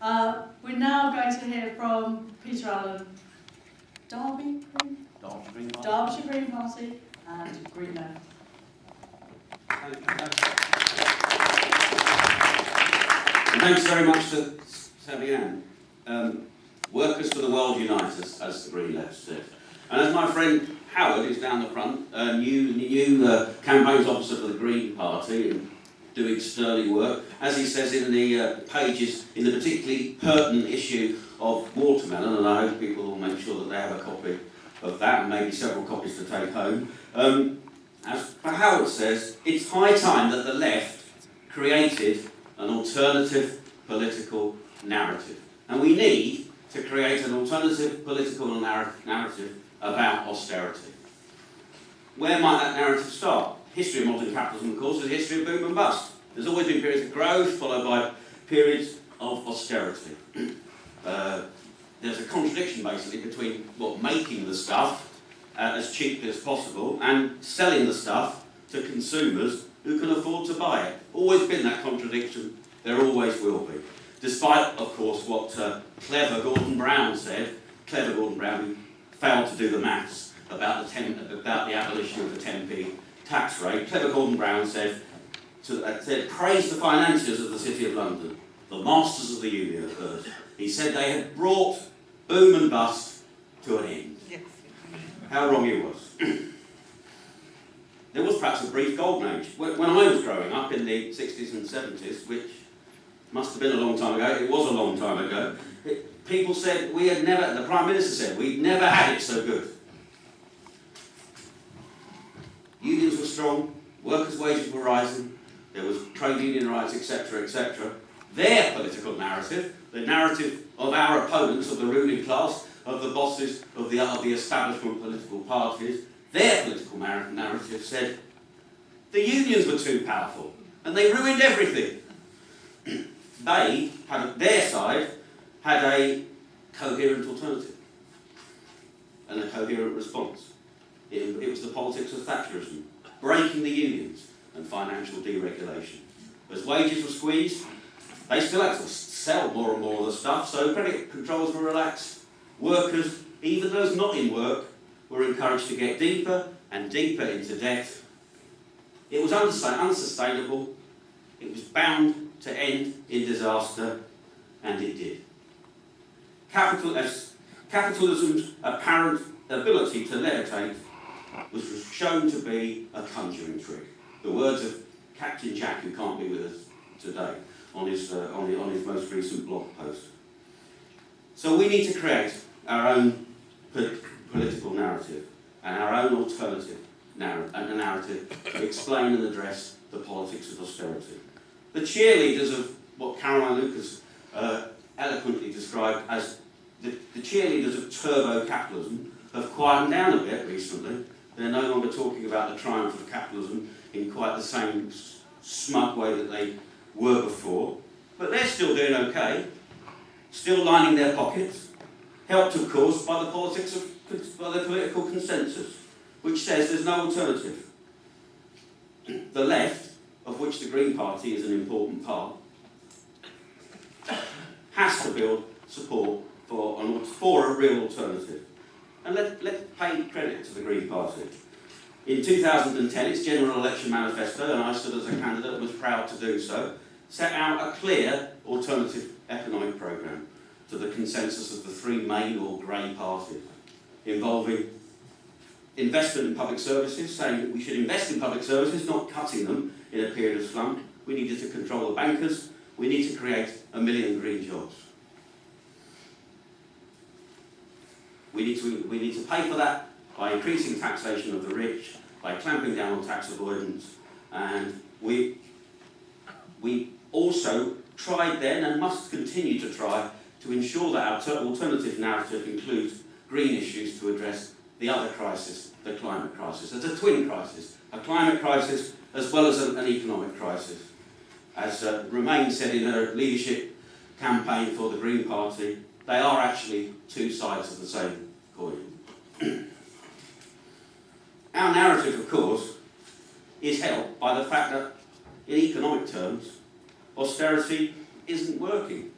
We're now going to hear from Peter Allen, Derbyshire Green Party and Green Left. Thanks very much to Sabian. Workers for the world unite us, as the Green Left said. And as my friend Howard, who's down the front, new campaigns officer for the Green Party, and doing sterling work, as he says in the pages, in the particularly pertinent issue of Watermelon, and I hope people will make sure that they have a copy of that, and maybe several copies to take home. As Howard says, it's high time that the left created an alternative political narrative. And we need to create an alternative political narrative about austerity. Where might that narrative start? History of modern capitalism, of course, is a history of boom and bust. There's always been periods of growth, followed by periods of austerity. There's a contradiction, basically, between making the stuff as cheaply as possible and selling the stuff to consumers who can afford to buy it. Always been that contradiction. There always will be. Despite, of course, what clever Gordon Brown said. Clever Gordon Brown, who failed to do the maths about the abolition of the 10p tax rate. Clever Gordon Brown said, praise the financiers of the City of London, the masters of the universe. He said they had brought boom and bust to an end. Yes. How wrong he was. There was perhaps a brief golden age. When I was growing up in the 60s and 70s, which must have been a long time ago, it was a long time ago, people said the Prime Minister said, we'd never had it so good. Unions were strong, workers' wages were rising, there was trade union rights, etc., etc. Their political narrative, the narrative of our opponents, of the ruling class, of the bosses of the establishment political parties, their political narrative said the unions were too powerful and they ruined everything. They, their side, had a coherent alternative and a coherent response. It was the politics of Thatcherism, breaking the unions and financial deregulation. As wages were squeezed, they still had to sell more and more of the stuff, so credit controls were relaxed. Workers, even those not in work, were encouraged to get deeper and deeper into debt. It was unsustainable, it was bound to end in disaster, and it did. Capitalism's apparent ability to levitate was shown to be a conjuring trick. The words of Captain Jack, who can't be with us today, on his most recent blog post. So we need to create our own political narrative and our own alternative narrative to explain and address the politics of austerity. The cheerleaders of what Caroline Lucas eloquently described as the cheerleaders of turbo capitalism have quietened down a bit recently. They're no longer talking about the triumph of capitalism in quite the same smug way that they were before, but they're still doing okay, still lining their pockets, helped of course by the political consensus, which says there's no alternative. The left, of which the Green Party is an important part, has to build support for a real alternative. And let's pay credit to the Green Party. In 2010, its general election manifesto, and I stood as a candidate and was proud to do so, set out a clear alternative economic programme to the consensus of the three main or grey parties, involving investment in public services, saying that we should invest in public services, not cutting them in a period of slump. We needed to control the bankers. We need to create 1 million green jobs. We need to pay for that by increasing taxation of the rich, by clamping down on tax avoidance, and we also tried then and must continue to try to ensure that our alternative narrative includes green issues to address the other crisis, the climate crisis. It's a twin crisis, a climate crisis as well as an economic crisis. As Romaine said in her leadership campaign for the Green Party, they are actually two sides of the same coin. Our narrative, of course, is helped by the fact that, in economic terms, austerity isn't working.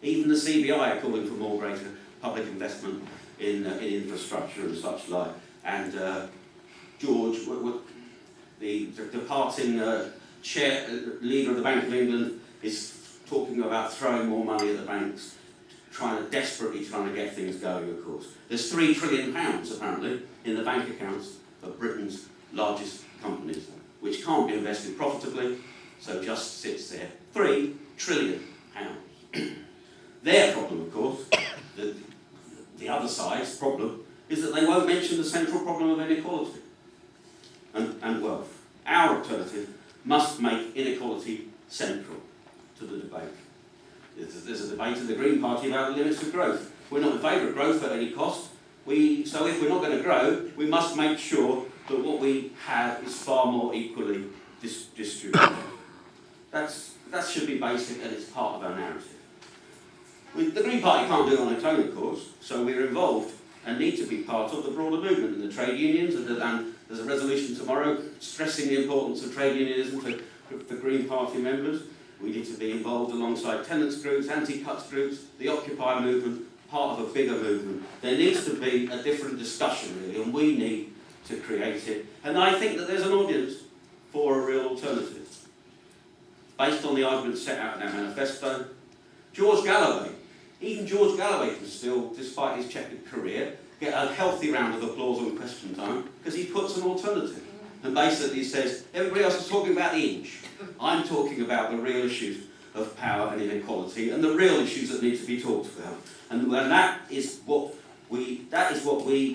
Even the CBI are calling for more greater public investment in infrastructure and such like. And George, the departing leader of the Bank of England, is talking about throwing more money at the banks, desperately trying to get things going, of course. There's £3 trillion, apparently, in the bank accounts of Britain's largest companies, which can't be invested profitably, so just sits there. £3 trillion. Their problem, of course, the other side's problem, is that they won't mention the central problem of inequality and wealth. Our alternative must make inequality central to the debate. There's a debate in the Green Party about the limits of growth. We're not in favour of growth at any cost. So if we're not going to grow, we must make sure that what we have is far more equally distributed. That should be basic, and it's part of our narrative. The Green Party can't do it on its own, of course, so we're involved and need to be part of the broader movement in the trade unions, and there's a resolution tomorrow stressing the importance of trade unionism for Green Party members. We need to be involved alongside tenants groups, anti-cuts groups, the Occupy movement, part of a bigger movement. There needs to be a different discussion, really, and we need to create it. And I think that there's an audience for a real alternative. Based on the arguments set out in our manifesto, even George Galloway can still, despite his checkered career, get a healthy round of applause on question time, because he puts an alternative. And basically says, everybody else is talking about the inch. I'm talking about the real issues of power and inequality, and the real issues that need to be talked about. And that is what we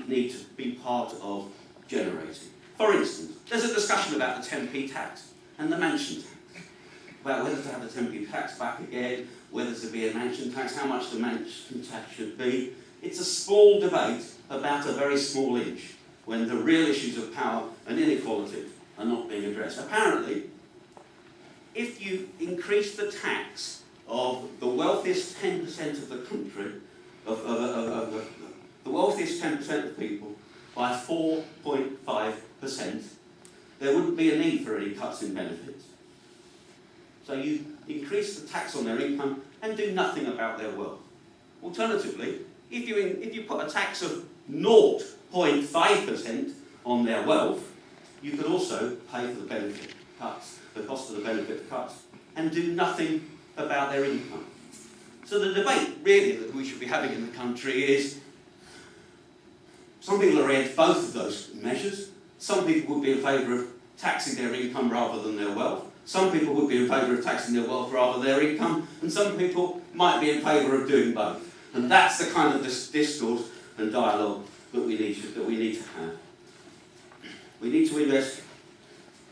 need to be part of generating. For instance, there's a discussion about the 10p tax and the mansion tax. About whether to have the 10p tax back again, whether to be a mansion tax, how much the mansion tax should be. It's a small debate about a very small inch, when the real issues of power and inequality are not being addressed. Apparently, if you increase the tax of the wealthiest 10% of the country, the wealthiest 10% of people, by 4.5%, there wouldn't be a need for any cuts in benefits. So you increase the tax on their income and do nothing about their wealth. Alternatively, if you put a tax of 0.5% on their wealth, you could also pay for the benefit cuts, the cost of the benefit cuts, and do nothing about their income. So the debate, really, that we should be having in the country is, some people are against both of those measures. Some people would be in favour of taxing their income rather than their wealth. Some people would be in favour of taxing their wealth rather than their income. And some people might be in favour of doing both. And that's the kind of discourse and dialogue that we need to have. We need to invest.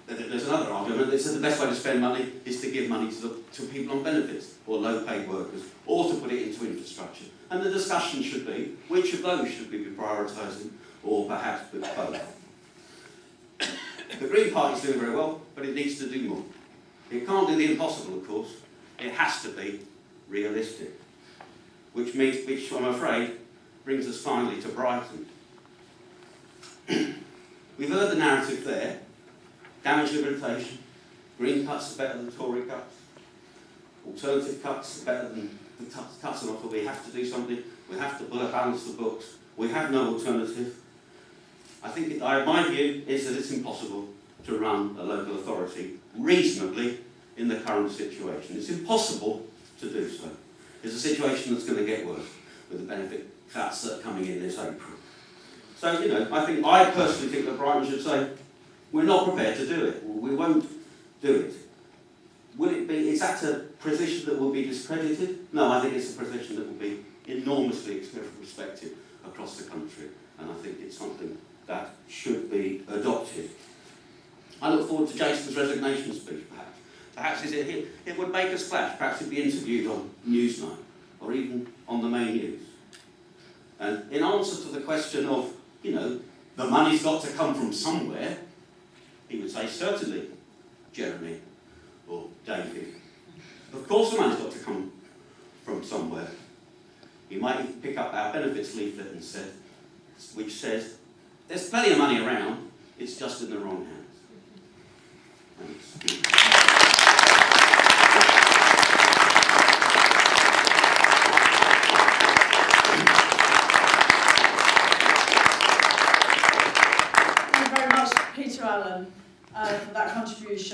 There's another argument that says the best way to spend money is to give money to people on benefits or low-paid workers, or to put it into infrastructure. And the discussion should be, which of those should we be prioritising, or perhaps both. The Green Party is doing very well, but it needs to do more. It can't do the impossible, of course. It has to be realistic, which I'm afraid brings us finally to Brighton. We've heard the narrative there. Damage limitation, green cuts are better than Tory cuts, alternative cuts are better than the cuts on offer. We have to do something. We have to balance the books. We have no alternative. I think my view is that it's impossible to run a local authority reasonably in the current situation. It's impossible to do so. It's a situation that's going to get worse with the benefit cuts that are coming in this April. So, I personally think that Brighton should say, we're not prepared to do it. We won't do it. Is that a position that will be discredited? No, I think it's a position that will be enormously respected across the country. And I think it's something that should be adopted. I look forward to Jason's resignation speech, perhaps. Perhaps it would make a splash. Perhaps he'd be interviewed on Newsnight, or even on the main news. And in answer to the question of, the money's got to come from somewhere, he would say, certainly, Jeremy or David. Of course the money's got to come from somewhere. He might even pick up our benefits leaflet which says, there's plenty of money around, it's just in the wrong hands. Thanks.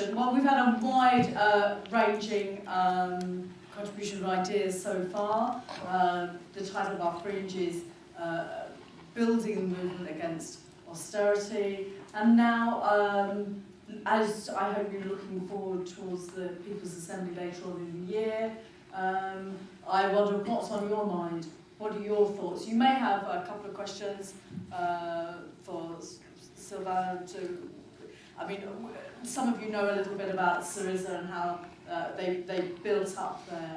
question. Well, we've had a wide-ranging contribution of ideas so far. The title of our fringe is Building the Movement Against Austerity. And now, as I hope you're looking forward towards the People's Assembly later on in the year, I wonder what's on your mind. What are your thoughts? You may have a couple of questions for Sylvain to... I mean, some of you know a little bit about Syriza and how they built up their